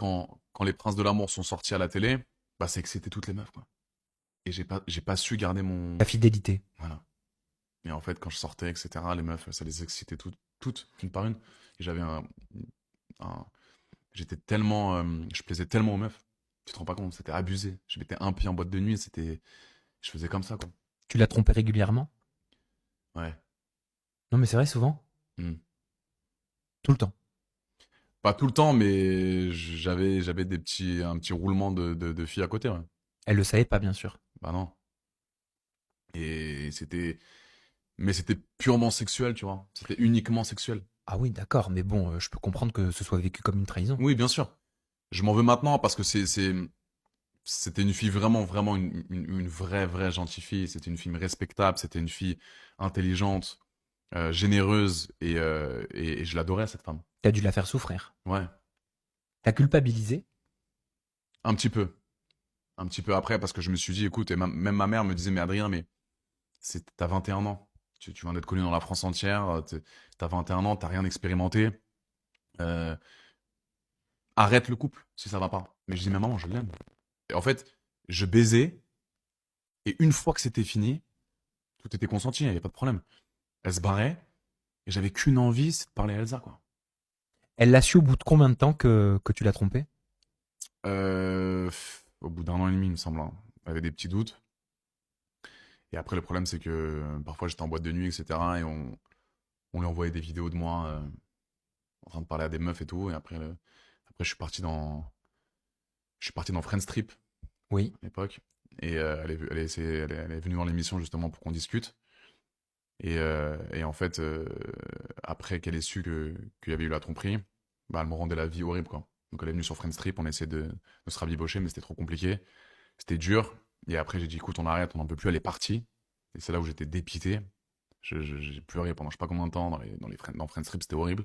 quand les Princes de l'amour sont sortis à la télé, bah c'est que c'était toutes les meufs, quoi. Et j'ai pas su garder La mon... fidélité. Voilà. Et en fait, quand je sortais, etc., les meufs, ça les excitait toutes, une par une. Et j'avais un- j'étais tellement, je plaisais tellement aux meufs. Tu te rends pas compte, c'était abusé. Je mettais un pied en boîte de nuit, je faisais comme ça, quoi. Tu l'as trompé régulièrement? Ouais. Non, mais c'est vrai, souvent. Hmm. Tout le temps. Pas tout le temps, mais j'avais un petit roulement de filles à côté, ouais. Elle le savait pas, bien sûr. Bah non. Et mais c'était purement sexuel, tu vois. C'était uniquement sexuel. Ah oui, d'accord, mais bon, je peux comprendre que ce soit vécu comme une trahison. Oui, bien sûr. Je m'en veux maintenant parce que c'était une fille vraiment, vraiment une vraie, vraie gentille fille. C'était une fille respectable. C'était une fille intelligente, généreuse et je l'adorais, cette femme. T'as dû la faire souffrir. Ouais. T'as culpabilisé. Un petit peu. Un petit peu après parce que je me suis dit, écoute, même ma mère me disait, mais Adrien, mais t'as 21 ans. Tu viens d'être connu dans la France entière. T'as 21 ans, t'as rien expérimenté. Euh, Arrête le couple si ça va pas. Mais je dis, mais maman, je l'aime. Et en fait, je baisais et une fois que c'était fini, tout était consenti, il n'y avait pas de problème. Elle se barrait et j'avais qu'une envie, c'est de parler à Elsa, quoi. Elle l'a su au bout de combien de temps que tu l'as trompée? Au bout d'un an et demi, il me semble, hein. Elle avait des petits doutes. Et après, le problème, c'est que parfois j'étais en boîte de nuit, etc. Et on lui envoyait des vidéos de moi en train de parler à des meufs et tout. Et après, après je suis parti dans Friends Trip Oui. à l'époque. Et elle est venue dans l'émission justement pour qu'on discute. Et en fait, après qu'elle ait su qu'il y avait eu la tromperie, bah, elle me rendait la vie horrible, quoi. Donc elle est venue sur Friends Trip, on essayait de se rabibocher, mais c'était trop compliqué. C'était dur. Et après, j'ai dit, écoute, on arrête, on n'en peut plus, elle est partie. Et c'est là où j'étais dépité. J'ai pleuré pendant je sais pas combien de temps dans Friends Trip, c'était horrible.